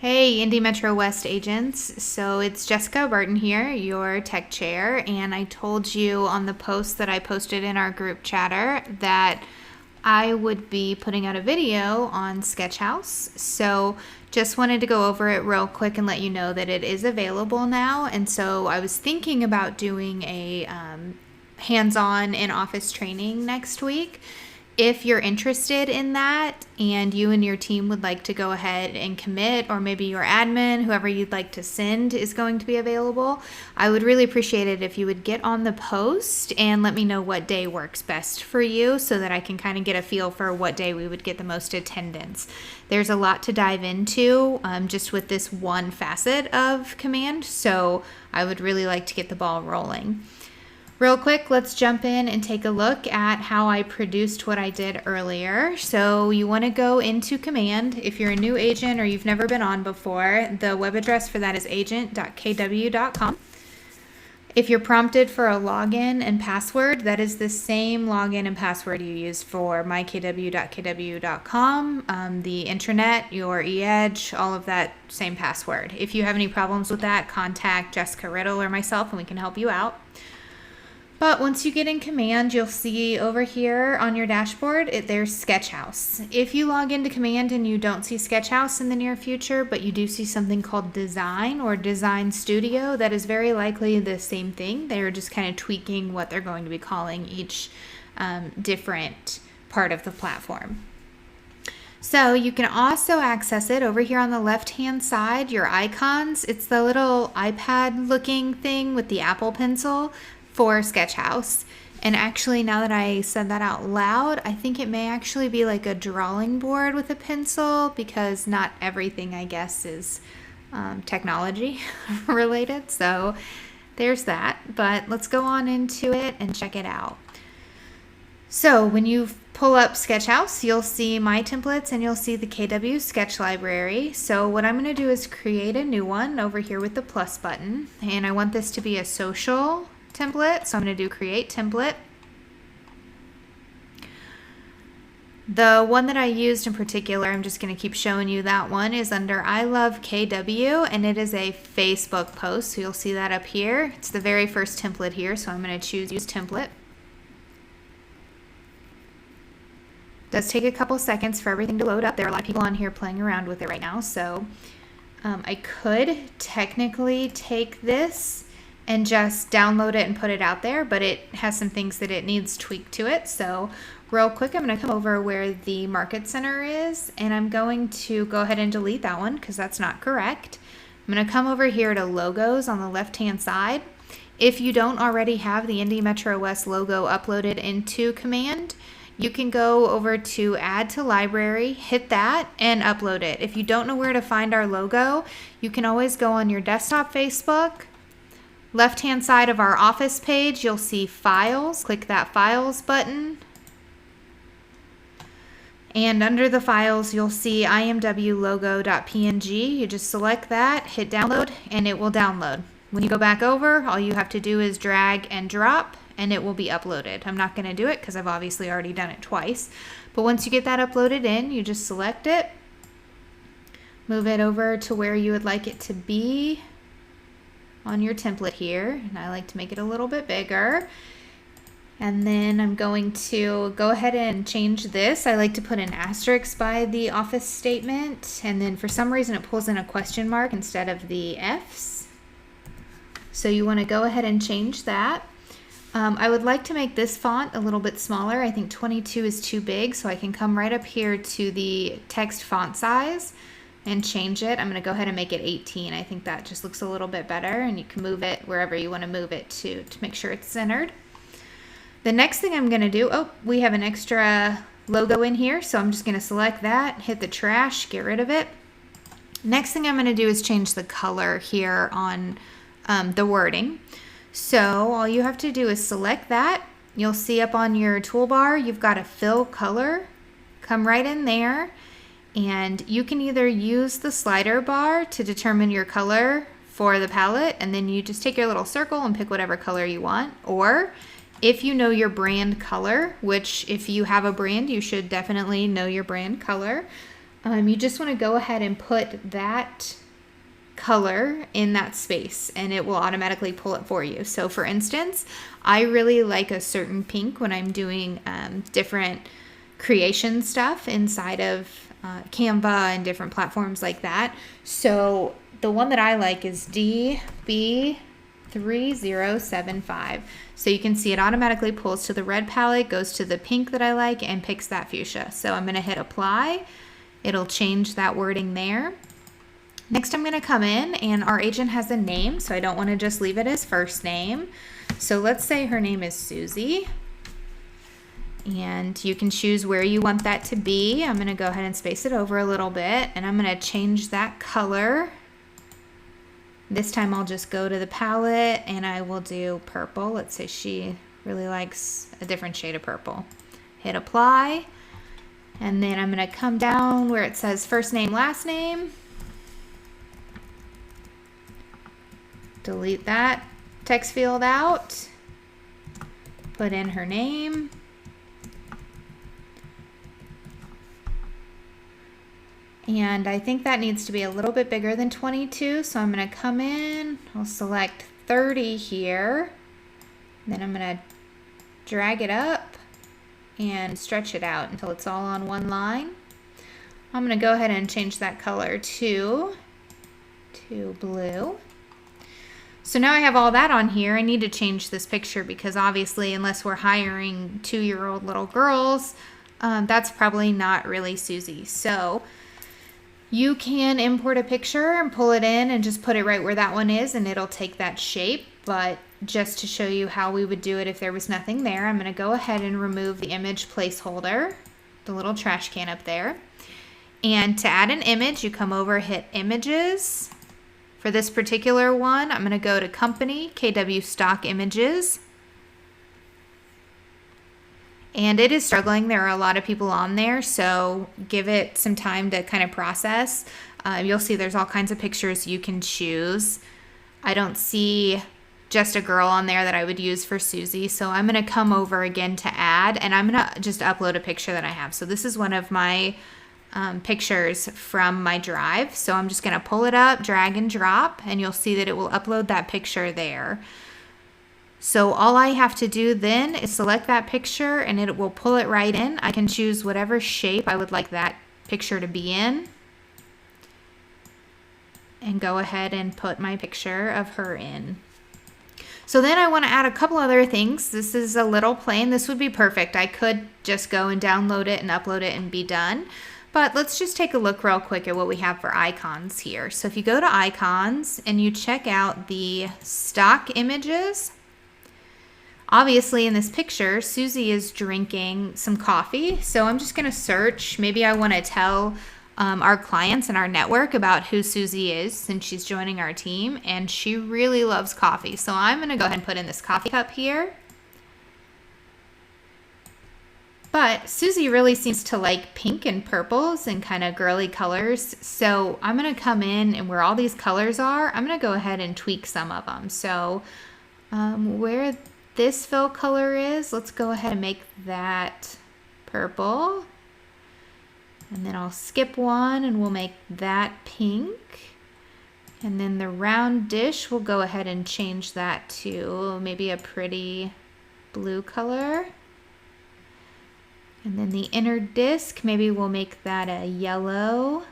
Hey, Indy Metro West agents. So it's Jessica Barton here, your tech chair, and I told you on the post that I posted in our group chatter that I would be putting out a video on SketchHouse. So just wanted to go over it real quick and let you know that it is available now. And so I was thinking about doing a hands-on in-office training next week. If you're interested in that and you and your team would like to go ahead and commit, or maybe your admin, whoever you'd like to send is going to be available, I would really appreciate it if you would get on the post and let me know what day works best for you so that I can kind of get a feel for what day we would get the most attendance. There's a lot to dive into just with this one facet of Command, so I would really like to get the ball rolling. Real quick, let's jump in and take a look at how I produced what I did earlier. So you want to go into Command. If you're a new agent or you've never been on before, the web address for that is agent.kw.com. If you're prompted for a login and password, that is the same login and password you use for mykw.kw.com, the intranet, your e-edge, all of that same password. If you have any problems with that, contact Jessica Riddle or myself and we can help you out. But once you get in Command, you'll see over here on your dashboard, there's SketchHouse. If you log into Command and you don't see SketchHouse in the near future, but you do see something called Design or Design Studio, that is very likely the same thing. They're just kind of tweaking what they're going to be calling each different part of the platform. So you can also access it over here on the left-hand side, your icons. It's the little iPad looking thing with the Apple Pencil for SketchHouse. And actually, now that I said that out loud, I think it may actually be like a drawing board with a pencil, because not everything, I guess, is technology related. So there's that, but let's go on into it and check it out. So when you pull up SketchHouse, you'll see my templates and you'll see the KW sketch library. So what I'm going to do is create a new one over here with the plus button, and I want this to be a social template, so I'm going to do create template. The one that I used in particular, I'm just going to keep showing you that one, is under I love KW, and it is a Facebook post, so you'll see that up here. It's the very first template here, so I'm going to choose use template. It does take a couple seconds for everything to load up. There are a lot of people on here playing around with it right now, so I could technically take this and just download it and put it out there, but it has some things that it needs tweaked to it. So real quick, I'm going to come over where the Market Center is, and I'm going to go ahead and delete that one because that's not correct. I'm going to come over here to logos on the left-hand side. If you don't already have the Indy Metro West logo uploaded into Command, you can go over to Add to Library, hit that, and upload it. If you don't know where to find our logo, you can always go on your desktop Facebook. Left-hand side of our office page, you'll see Files. Click that Files button. And under the files, you'll see imwlogo.png. You just select that, hit download, and it will download. When you go back over, all you have to do is drag and drop, and it will be uploaded. I'm not going to do it because I've obviously already done it twice. But once you get that uploaded in, you just select it, move it over to where you would like it to be on your template here, and I like to make it a little bit bigger. And then I'm going to go ahead and change this. I like to put an asterisk by the office statement, and then for some reason it pulls in a question mark instead of the F's. So you want to go ahead and change that. I would like to make this font a little bit smaller. I think 22 is too big, so I can come right up here to the text font size and change it. I'm going to go ahead and make it 18. I think that just looks a little bit better, and you can move it wherever you want to move it to make sure it's centered. The next thing I'm going to do, we have an extra logo in here, so I'm just going to select that, hit the trash, get rid of it. Next thing I'm going to do is change the color here on the wording. So all you have to do is select that. You'll see up on your toolbar, you've got a fill color. Come right in there. And you can either use the slider bar to determine your color for the palette, and then you just take your little circle and pick whatever color you want. Or if you know your brand color, which if you have a brand, you should definitely know your brand color, you just want to go ahead and put that color in that space and it will automatically pull it for you. So for instance, I really like a certain pink when I'm doing different creation stuff inside of Canva and different platforms like that. So the one that I like is DB3075. So you can see it automatically pulls to the red palette, goes to the pink that I like, and picks that fuchsia. So I'm going to hit apply. It'll change that wording there. Next, I'm going to come in, and our agent has a name, so I don't want to just leave it as first name. So let's say her name is Susie. And you can choose where you want that to be. I'm going to go ahead and space it over a little bit, and I'm going to change that color. This time I'll just go to the palette and I will do purple. Let's say she really likes a different shade of purple. Hit apply, and then I'm going to come down where it says first name, last name. Delete that text field out. Put in her name. And I think that needs to be a little bit bigger than 22, so I'm going to come in, I'll select 30 here, then I'm going to drag it up and stretch it out until it's all on one line. I'm going to go ahead and change that color to blue. So now I have all that on here. I need to change this picture because obviously unless we're hiring 2-year-old little girls, that's probably not really Susie. So you can import a picture and pull it in and just put it right where that one is and it'll take that shape. But just to show you how we would do it if there was nothing there, I'm going to go ahead and remove the image placeholder, the little trash can up there. And to add an image, you come over, hit images. For this particular one, I'm going to go to company, KW stock images. And it is struggling. There are a lot of people on there, so give it some time to kind of process. You'll see there's all kinds of pictures you can choose. I don't see just a girl on there that I would use for Susie, so I'm going to come over again to add, and I'm going to just upload a picture that I have. So this is one of my pictures from my drive. So I'm just going to pull it up, drag and drop, and you'll see that it will upload that picture there. So all I have to do then is select that picture and it will pull it right in. I can choose whatever shape I would like that picture to be in and go ahead and put my picture of her in. So then I want to add a couple other things. This is a little plain. This would be perfect. I could just go and download it and upload it and be done. But let's just take a look real quick at what we have for icons here. So if you go to icons and you check out the stock images, obviously in this picture, Susie is drinking some coffee. So I'm just going to search. Maybe I want to tell our clients and our network about who Susie is since she's joining our team. And she really loves coffee. So I'm going to go ahead and put in this coffee cup here. But Susie really seems to like pink and purples and kind of girly colors. So I'm going to come in and where all these colors are, I'm going to go ahead and tweak some of them. So where this fill color is, let's go ahead and make that purple. And then I'll skip one and we'll make that pink. And then the round dish, we'll go ahead and change that to maybe a pretty blue color. And then the inner disc, maybe we'll make that a yellow.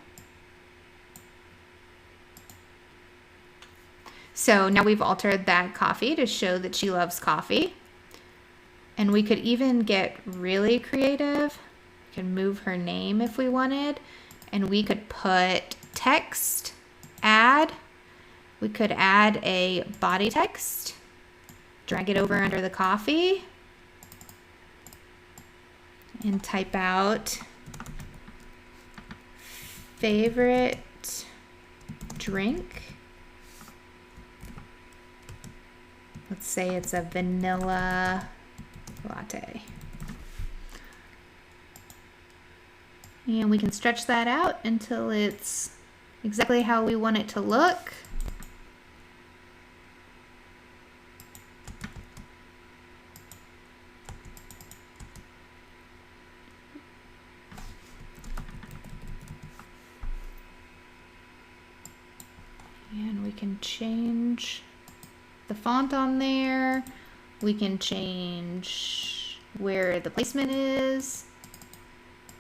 So now we've altered that coffee to show that she loves coffee. And we could even get really creative. We could move her name if we wanted. And we could put text, add. We could add a body text. Drag it over under the coffee. And type out favorite drink. Let's say it's a vanilla latte. And we can stretch that out until it's exactly how we want it to look. can change the font on there. We can change where the placement is.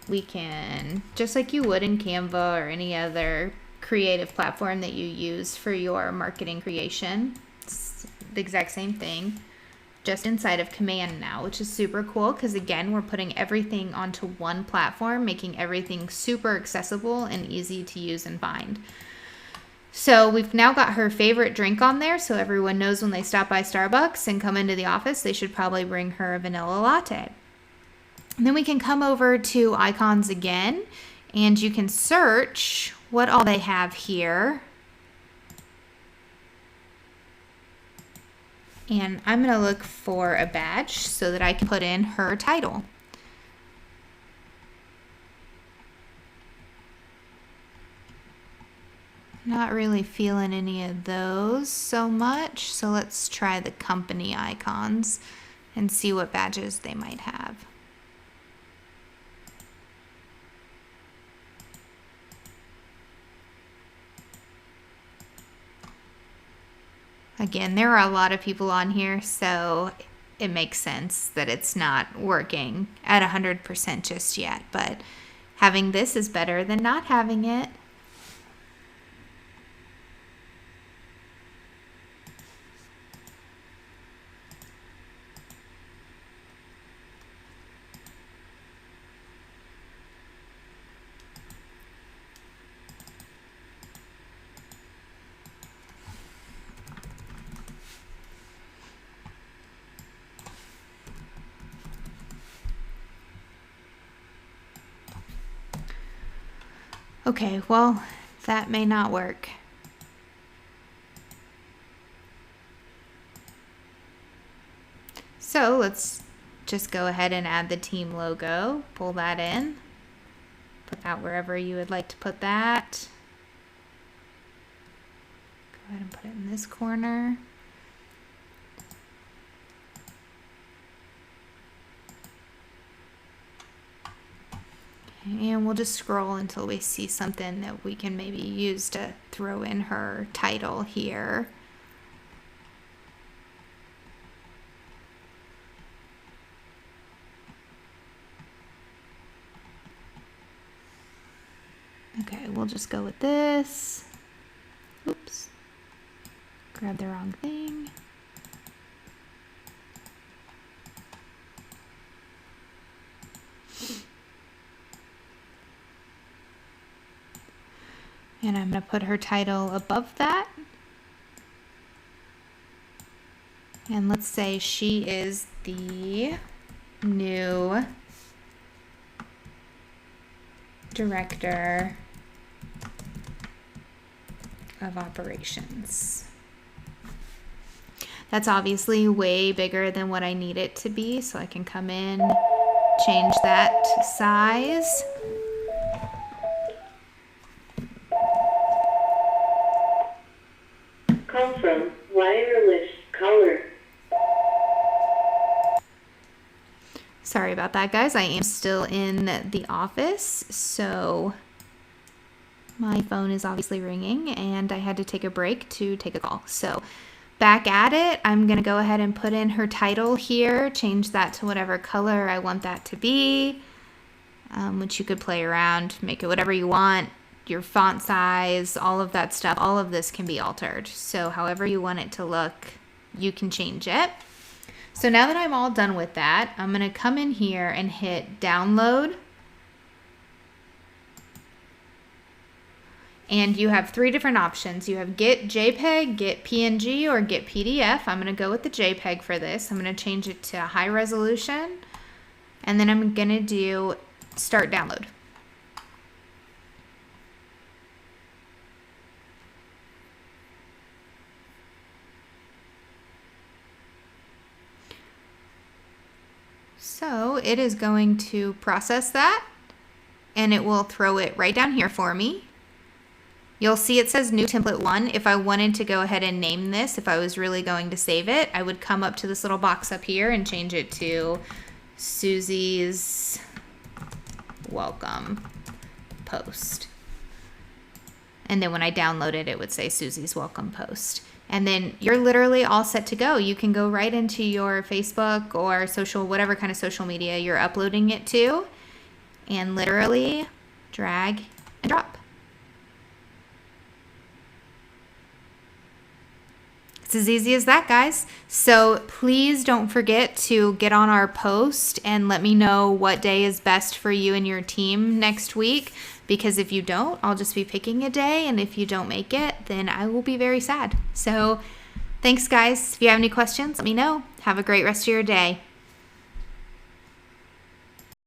We can, just like you would in Canva or any other creative platform that you use for your marketing creation. It's the exact same thing, just inside of Command now, which is super cool because again, we're putting everything onto one platform, making everything super accessible and easy to use and find. So we've now got her favorite drink on there, so everyone knows when they stop by Starbucks and come into the office, they should probably bring her a vanilla latte. And then we can come over to icons again, and you can search what all they have here. And I'm going to look for a badge so that I can put in her title. Not really feeling any of those so much, so let's try the company icons and see what badges they might have. Again, there are a lot of people on here, so it makes sense that it's not working at 100% just yet, but having this is better than not having it. Okay, well, that may not work. So let's just go ahead and add the team logo, pull that in, put that wherever you would like to put that. Go ahead and put it in this corner. And we'll just scroll until we see something that we can maybe use to throw in her title here. Okay, we'll just go with this. Oops. Grab the wrong thing. And I'm going to put her title above that. And let's say she is the new director of operations. That's obviously way bigger than what I need it to be, so I can come in, change that to size. Come from wireless color. Sorry about that, guys. I am still in the office, so my phone is obviously ringing and I had to take a break to take a call. So back at it, I'm going to go ahead and put in her title here, change that to whatever color I want that to be, which you could play around, make it whatever you want. Your font size, all of that stuff, all of this can be altered. So however you want it to look, you can change it. So now that I'm all done with that, I'm going to come in here and hit download. And you have three different options. You have get JPEG, get PNG, or get PDF. I'm going to go with the JPEG for this. I'm going to change it to high resolution. And then I'm going to do start download. So it is going to process that and it will throw it right down here for me. You'll see it says new template 1. If I wanted to go ahead and name this, if I was really going to save it, I would come up to this little box up here and change it to Susie's welcome post. And then when I download it, it would say Susie's welcome post. And then you're literally all set to go. You can go right into your Facebook or social, whatever kind of social media you're uploading it to, and literally drag and drop. It's as easy as that, guys. So please don't forget to get on our post and let me know what day is best for you and your team next week. Because if you don't, I'll just be picking a day. And if you don't make it, then I will be very sad. So thanks, guys. If you have any questions, let me know. Have a great rest of your day.